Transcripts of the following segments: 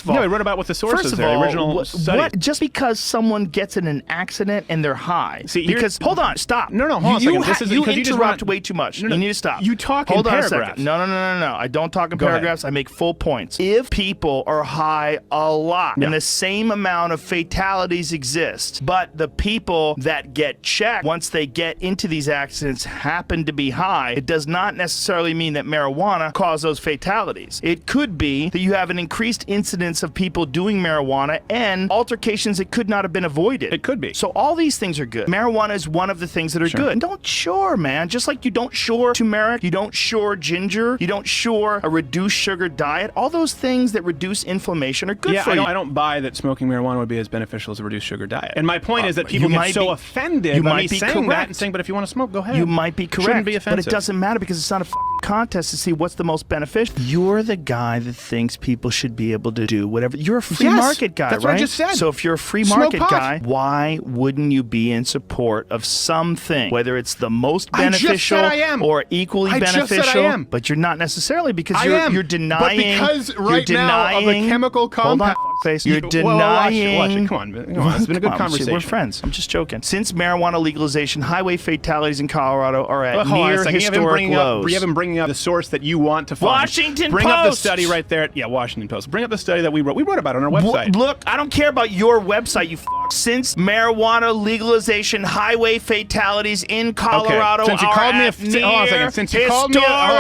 First of all, no, he wrote about what the sources are. The original study. Just because someone gets in an accident and they're high, because hold on, stop. No, hold on a second. This is you because interrupt way too much. No, you need to stop. You talk hold in on paragraphs. A second. No. I don't talk in Go paragraphs. ahead. I make full points. If people are high a lot and the same amount of fatalities exist, but the people that get checked once they get into these accidents happen to be high, it does not necessarily mean that marijuana caused those fatalities. It could be that you have an increased incidence of people doing marijuana and altercations that could not have been avoided. It could be. So all these things are good. Marijuana is one of the things that are good. And don't shore, man. Just like you don't shore turmeric, you don't shore ginger, you don't shore a reduced sugar diet. All those things that reduce inflammation are good for you. I don't buy that smoking marijuana would be as beneficial as a reduced sugar diet. And my point is that people get so offended by me saying that and saying, but if you want to smoke, go ahead. You might be correct. Shouldn't be offensive. But it doesn't matter because it's not a contest to see what's the most beneficial. You're the guy that thinks people should be able to do whatever. You're a free market guy, that's right? what I just said. So if you're a free market guy, why wouldn't you be in support of something, whether it's the most beneficial or equally beneficial? Just said I am. But you're not necessarily, because you're denying. But because right now of the chemical compounds. Hold on, face. You're denying. Watch it. Come on. It's been a good conversation. We're friends. I'm just joking. Since marijuana legalization, highway fatalities in Colorado are at near historic lows. You haven't bringing up the source that you want to find. Washington Bring Post. up the study right there. Yeah, Washington Post. Bring up the study that we wrote. We wrote about it on our website. Look, I don't care about your website, you Since marijuana legalization, highway fatalities in Colorado Since you are called me at hold on a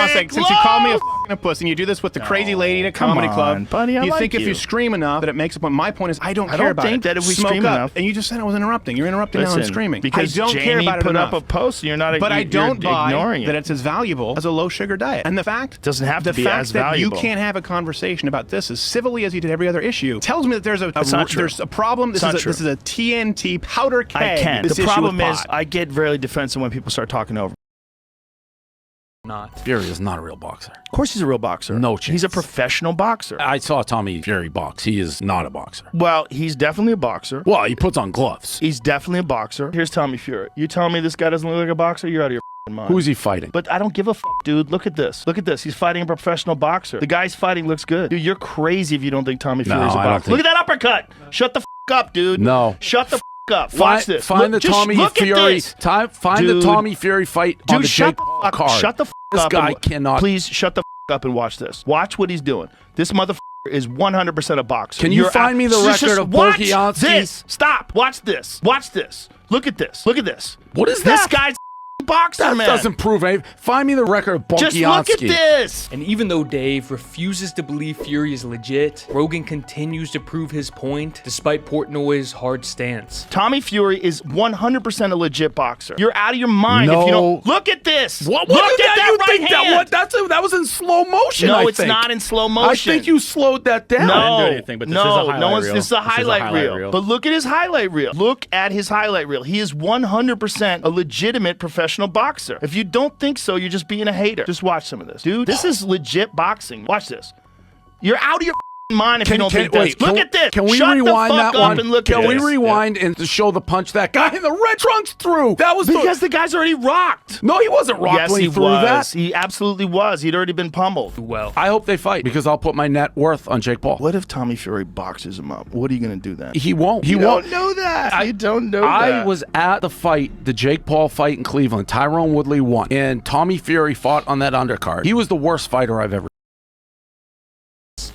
second. Since you called me a puss, and you do this with the crazy lady at a comedy club, buddy, you think if you scream enough that it makes a point. My point is, I don't care about it. I don't think that if we Smoke scream up. enough. And you just said I was interrupting. You're interrupting now and screaming. Because I don't care about it put enough. up a post and you're not But I don't buy ignoring that it's as valuable as a low sugar diet. And the fact doesn't have to be as valuable. The fact that you can't have a conversation about this as civilly as you did every other issue tells me that there's a problem. This is a TNT powder keg. I can. The problem is I get very defensive when people start talking over. Fury is not a real boxer. Of course he's a real boxer. No chance. He's a professional boxer. I saw Tommy Fury box. He is not a boxer. Well, he's definitely a boxer. Well, he puts on gloves. He's definitely a boxer. Here's Tommy Fury. You telling me this guy doesn't look like a boxer? You're out of your mind. Who's he fighting? But I don't give a dude. Look at this. Look at this. He's fighting a professional boxer. The guy's fighting looks good. Dude, you're crazy if you don't think Tommy Fury's a boxer. Look at that uppercut. Shut the up, dude. No. Shut the up. Watch this. Find the Tommy Fury. Find the Tommy Fury fight on the Jake Paul card. Shut the this up. This guy cannot. Please shut the up and watch this. Watch what he's doing. This motherfucker is 100% a boxer. Can you find me the record of Bokianski? This. Stop. Watch this. Watch this. Look at this. Look at this. What is this that? guy's boxer, that man. doesn't prove anything. Find me the record of Bokianski. Just look at this. And even though Dave refuses to believe Fury is legit, Rogan continues to prove his point despite Portnoy's hard stance. Tommy Fury is 100% a legit boxer. You're out of your mind if you don't. Look at this. Look at that right hand. That was in slow motion. No, it's not in slow motion. I think you slowed that down. No, I didn't do anything, but this is a highlight reel. This is a highlight reel. But look at his highlight reel. Look at his highlight reel. He is 100% a legitimate professional boxer. If you don't think so, you're just being a hater. Just watch some of this. Dude, this is legit boxing. Watch this. You're out of your mind if you don't think this. Look at this. Can we rewind that one? Can we rewind and show the punch that guy in the red trunks threw? That was because the guy's already rocked. No, he wasn't rocked when he threw that. He absolutely was. He'd already been pummeled. Well, I hope they fight because I'll put my net worth on Jake Paul. What if Tommy Fury boxes him up? What are you going to do then? He won't. You don't know that. You don't know that. I was at the fight, the Jake Paul fight in Cleveland. Tyrone Woodley won, and Tommy Fury fought on that undercard. He was the worst fighter I've ever.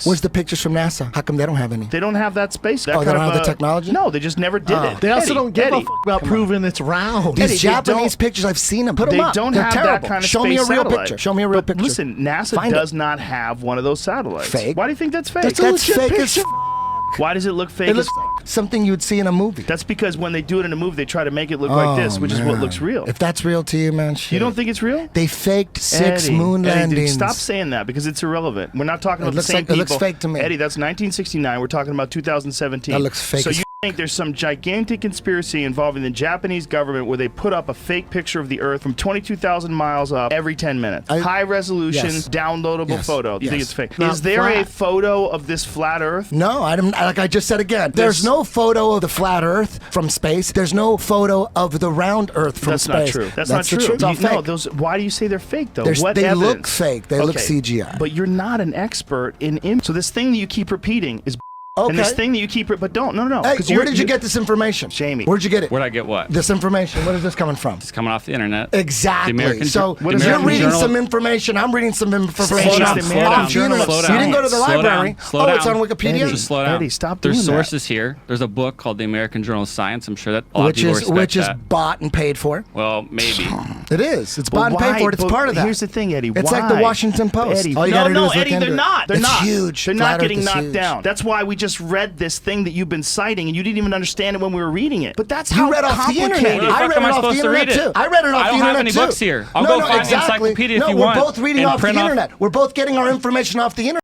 Where's the pictures from NASA? How come they don't have any? They don't have that space. That they don't have the technology? No, they just never did it. They also don't give a about proving it's round. These Japanese pictures, I've seen them. Put them up. They don't They're have terrible. that kind of Show space me a real satellite. picture. Show me a real picture. Listen, NASA does not have one of those satellites. Fake. Why do you think that's fake? That's fake as Why does it look fake? It looks something you'd see in a movie. That's because when they do it in a movie, they try to make it look like this, which is what looks real. If that's real to you, man, shit. You don't think it's real? They faked 6 moon landings. Stop saying that because it's irrelevant. We're not talking about the same people. It looks fake to me. Eddie, that's 1969. We're talking about 2017. That looks fake. So you think there's some gigantic conspiracy involving the Japanese government where they put up a fake picture of the Earth from 22,000 miles up every 10 minutes. High resolution, downloadable photo. You think it's fake? Is there a photo of this flat Earth? No, like I just said again. There's no photo of the flat Earth from space. There's no photo of the round Earth from space. That's not true. That's not true. It's all fake. No, why do you say they're fake, though? They look fake. They look CGI. But you're not an expert in images. So this thing that you keep repeating is Okay. And this thing that you keep, but don't, no. Hey, where did you get this information? Jamie. Where'd you get it? Where'd I get what? This information. Where is this coming from? It's coming off the internet. Exactly. So What you're American reading Journal- some information. I'm reading some information Slow down, off slow down. the internet. Slow You down. didn't go to the Slow library. down. Slow It's down. on Wikipedia. Just slow down. Eddie, stop There's doing that. sources here. There's a book called the American Journal of Science. I'm sure that a lot of Which people is respect which is that. bought and paid for. Well, maybe. It is. It's But bought and paid why? for it. It's But part of that. Here's the thing, Eddie. It's why? like the Washington Post. Eddie, All you gotta do is look Eddie, into they're it. not. They're It's not. huge. They're Flat not Earth getting is knocked huge. down. That's why we just read this thing that you've been citing, and you didn't even understand it when we were reading it. But that's how You read off the complicated. internet. Where the I fuck read am it I off the supposed to internet read it? too. I read it off I the don't have internet any too. books here. I'll no, go no, find the exactly. encyclopedia if no, you we're want both reading and off the print off- internet. We're both getting our information off the internet.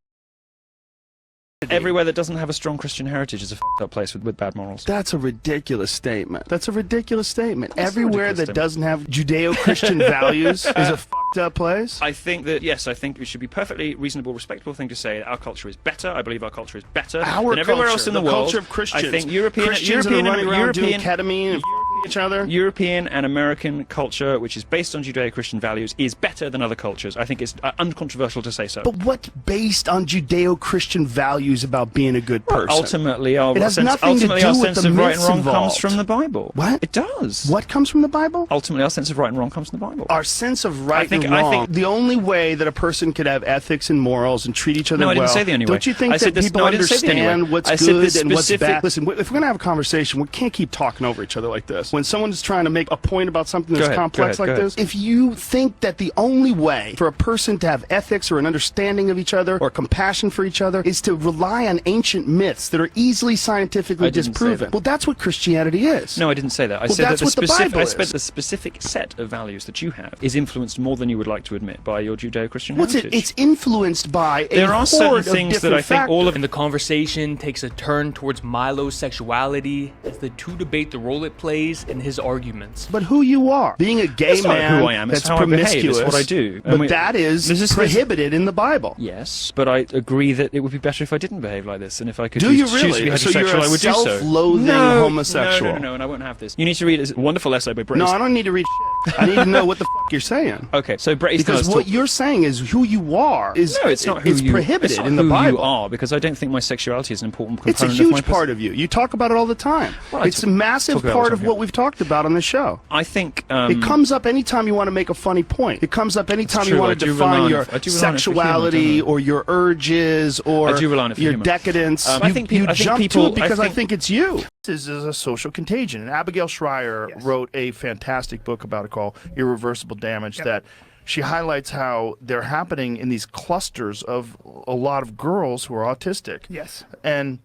Everywhere that doesn't have a strong Christian heritage is a f***ed up place with bad morals. That's a ridiculous statement. That's a ridiculous statement. That's a Everywhere ridiculous that doesn't have Judeo-Christian values is a fucked up place. I think that, yes, I think it should be perfectly reasonable, respectable thing to say that our culture is better. I believe our culture is better Our than everywhere culture, else in the the world. culture of Christians. I think European Christians that are running around doing ketamine and each other. European and American culture, which is based on Judeo-Christian values, is better than other cultures. I think it's uncontroversial to say so. But what's based on Judeo-Christian values about being a good person? Ultimately, our It has sense, nothing to ultimately, do our with sense the of right and myths wrong involved. comes from the Bible. What? It does. What comes from the Bible? Ultimately, our sense of right and wrong comes from the Bible. Our sense of right I and wrong. The only way that a person could have ethics and morals and treat each other No, I well. didn't say the only way. Don't you think I said that this- people no, I didn't say the only understand way. what's I said good this and what's specific- bad? Listen, if we're gonna have a conversation, we can't keep talking over each other like this. When someone's trying to make a point about something that's Go ahead, complex go like ahead. this, if you think that the only way for a person to have ethics or an understanding of each other or compassion for each other is to rely on ancient myths that are easily scientifically I didn't say disproven, that. well, that's what Christianity is. No, I didn't say that. I Well, said that that's the what the specific, Bible I said is. the specific set of values that you have is influenced more than you would like to admit by your Judeo-Christian What's heritage. it? It's influenced by a There are certain horde of things that different I think all of And the conversation takes a turn towards Milo's sexuality as the two debate the role it plays in his arguments. But who you are, being a gay That's not man who I am. It's that's how I behave. promiscuous, It's what I do. But And that is this is- prohibited in the Bible. Yes, but I agree that it would be better if I didn't behave like this, and if I could Do you choose to really? be So heterosexual, you're a I would do so. self-loathing homosexual. No, and I won't have this. You need to read a wonderful essay by Bret. No, I don't need to read shit. I need to know what the f*** you're saying. Okay, so Bret Easton Because Ellis what talk- you're saying is who you are is No, it's not who it's you. prohibited it's not in the who Bible. you are, because I don't think my sexuality is an important It's component a of my huge part of you. You talk about it all the time. Well, I it's talk- a massive talk about it part all of the what time. we've talked about on the show. I think It comes up anytime you want to make a funny point. It comes up anytime you true, want I to do define rely your on- I do rely on it for sexuality humor, don't I? or your urges or I do rely on it for your humor. decadence. I You- think you I think jump people- to it because I think- think it's you. This is a social contagion. And Abigail Schreier wrote a fantastic book about it called Irreversible Damage that she highlights how they're happening in these clusters of a lot of girls who are autistic. Yes. And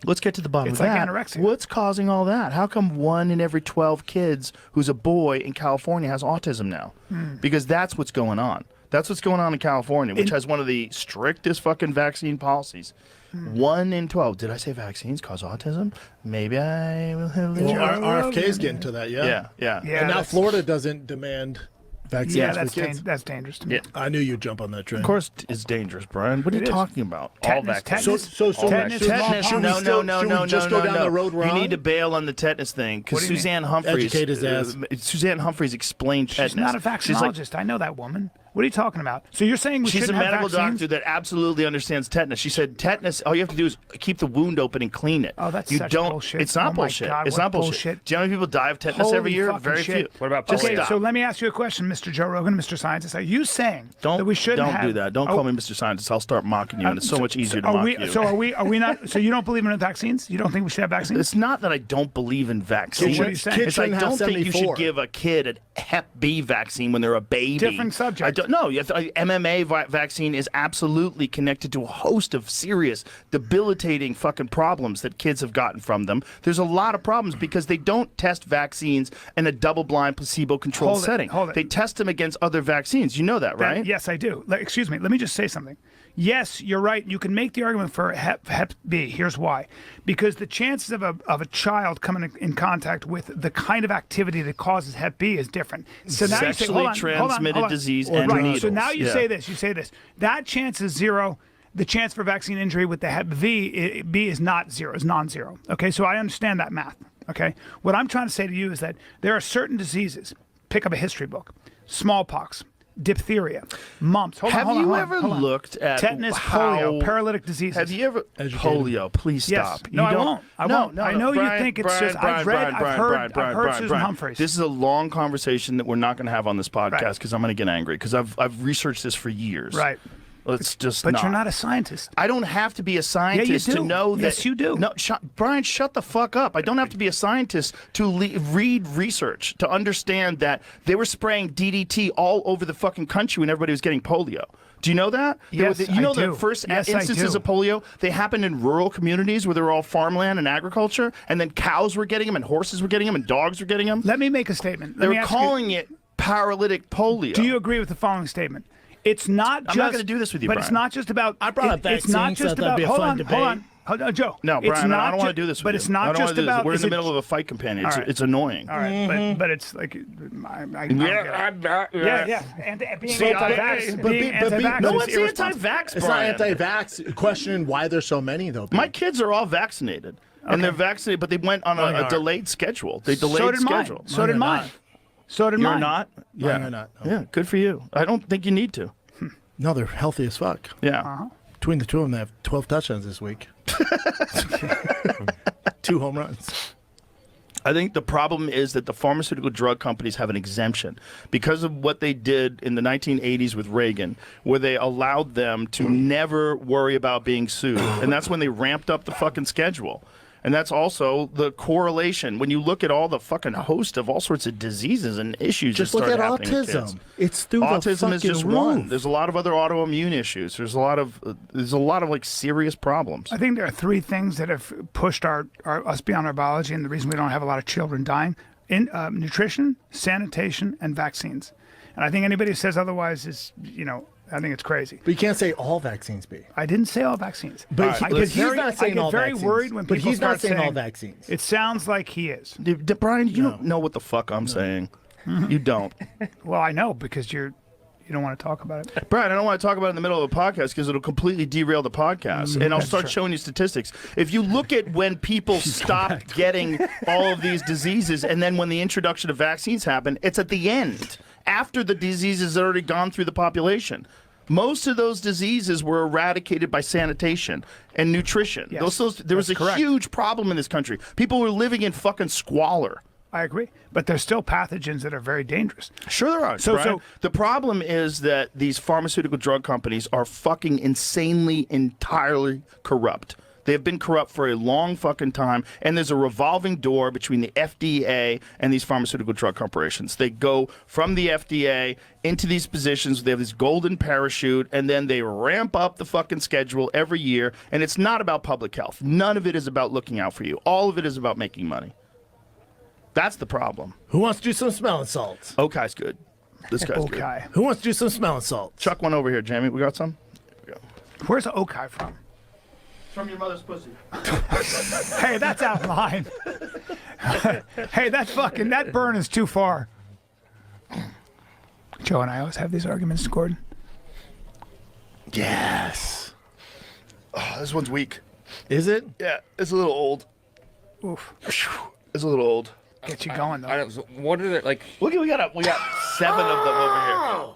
let's get to the bottom It's of like that. anorexia. What's causing all that? How come 1 in every 12 kids who's a boy in California has autism now? Because that's what's going on. That's what's going on in California, which has one of the strictest fucking vaccine policies. 1 in 12. Did I say vaccines cause autism? Maybe I will have Well, RFK's getting to that, yeah. Yeah. Yeah, And now that's- Florida doesn't demand vaccines Yeah, for kids. that's dangerous to me. Yeah. I knew you'd jump on that train. Of course it's dangerous, Brian. What are you It is. talking about? Tetanus, All vaccines. tetanus. So All Tetanus, vaccines. smallpox. should we No, still- no, should no, we just go down the road we're You on? need to bail on the tetanus thing because What do you mean? Suzanne Humphreys. Educate his ass. Suzanne Humphreys explained tetanus. She's not a She's like, vaccinologist. I know that woman. What are you talking about? So you're saying we she's a shouldn't have medical vaccines? doctor that absolutely understands tetanus. She said tetanus, all you have to do is keep the wound open and clean it. Oh, that's you such don't, bullshit. It's not Oh my bullshit. God, it's what not bullshit. bullshit. Do you know how many people die of tetanus every Holy year? fucking Very shit. few. What about Just Okay, stop. so let me ask you a question, Mr. Joe Rogan, Mr. Scientist. Are you saying that Don't we shouldn't don't have? do that. Don't call me Mr. Scientist. I'll start mocking you, and it's so much easier to are mock we, you. So are we not? So you don't believe in vaccines? You don't think we should have vaccines? It's not that I don't believe in vaccines. So what are you saying? It's I shouldn't have don't think you should 74. give a kid a Hep B vaccine when they're a baby. Different subject. I don't know. MMA vaccine is absolutely connected to a host of serious, debilitating fucking problems that kids have gotten from them. There's a lot of problems because they don't test vaccines in a double-blind, placebo-controlled Hold it, setting. hold it. They test them against other vaccines. You know that, right? Yes, I do. Excuse me. Let me just say something. Yes, you're right. You can make the argument for Hep B. Here's why. Because the chances of a child coming in contact with the kind of activity that causes Hep B is different. So now you say, Sexually hold on, transmitted hold on. disease Right. and So needles. now you Yeah. say this. You say this. That chance is zero. The chance for vaccine injury with the Hep B is not zero. It's non-zero. Okay, so I understand that math. Okay, what I'm trying to say to you is that there are certain diseases. Pick up a history book. Smallpox. diphtheria, mumps. Hold Have on, you hold on, ever hold on. looked at tetanus, how, polio, paralytic diseases? Have you ever polio? Please Yes. stop. No, You I don't- won't. I no, won't. No, I no. know you Brian, think it's Brian, just. I've Brian, heard Susan Humphreys. This is a long conversation that we're not going to have on this podcast because I'm going to get angry because I've researched this for years. Right. Let's just. But you're not a scientist. I don't have to be a scientist do. to know that. Yes, you do. No, Brian, shut the fuck up. I don't have to be a scientist to read research to understand that they were spraying DDT all over the fucking country when everybody was getting polio. Do you know that? Yes, you know I do. the first Yes, I instances do. of polio, they happened in rural communities where they were all farmland and agriculture, and then cows were getting them, and horses were getting them, and dogs were getting them. Let me make a statement. They were calling it paralytic polio. Do you agree with the following statement? It's not just. I'm not going to do this with you, but Brian. it's not just about. I brought up It's not vaccines, just so that'd about. be a Hold fun on, debate. hold on, Joe. No, It's Brian, not I don't want to ju- do this with But you. it's not I don't just wanna do this. about. We're in is the it- middle of a fight companion. All right. It's annoying. All right, but it's like. Yeah. Being anti-vax. Being anti-vax No is one's irresponsible. anti-vax, It's Brian. not anti-vax. Questioning why there's so many though. My kids are all vaccinated, and they're vaccinated, but they went on a delayed schedule. They delayed So did mine. schedule. So did mine. So did You're mine. not? Yeah, you're not. No. Yeah, good for you. I don't think you need to. No, they're healthy as fuck. Yeah. Between the two of them, they have 12 touchdowns this week. 2 home runs. I think the problem is that the pharmaceutical drug companies have an exemption because of what they did in the 1980s with Reagan, where they allowed them to never worry about being sued. And that's when they ramped up the fucking schedule. And that's also the correlation. When you look at all the fucking host of all sorts of diseases and issues Just that look start at happening with autism. kids. It's through the Autism is fucking just roof. one. There's a lot of other autoimmune issues. There's a lot of like serious problems. I think there are 3 things that have pushed us beyond our biology, and the reason we don't have a lot of children dying: nutrition, sanitation, and vaccines. And I think anybody who says otherwise is, I think it's crazy. But you can't say all vaccines be. I didn't say all vaccines. But he's not saying all I get very vaccines. worried when But people he's not start saying all vaccines. It sounds like he is. Brian, you don't know what the fuck I'm saying. You don't. Well, I know because you don't want to talk about it. Brian, I don't want to talk about it in the middle of a podcast because it'll completely derail the podcast. And I'll start showing you statistics. If you look at when people stop getting all of these diseases and then when the introduction of vaccines happen, it's at the end, after the diseases had already gone through the population. Most of those diseases were eradicated by sanitation and nutrition. Yes, there was a that's correct. huge problem in this country. People were living in fucking squalor. I agree. But there's still pathogens that are very dangerous. Sure there are. So the problem is that these pharmaceutical drug companies are fucking insanely, entirely corrupt. They have been corrupt for a long fucking time, and there's a revolving door between the FDA and these pharmaceutical drug corporations. They go from the FDA into these positions. They have this golden parachute, and then they ramp up the fucking schedule every year, and it's not about public health. None of it is about looking out for you. All of it is about making money. That's the problem. Who wants to do some smelling salts? Okai's good. This guy's good. Okai. Who wants to do some smelling salts? Chuck one over here, Jamie. We got some? Here we go. Where's Okai from? From your mother's pussy. Hey, that's out of line. Hey, that burn is too far. Joe and I always have these arguments, Gordon. Yes. Oh, this one's weak. Is it? Yeah, it's a little old. Oof. It's a little old. Get you going, though. What are they like? Look, we got 7 of them over here.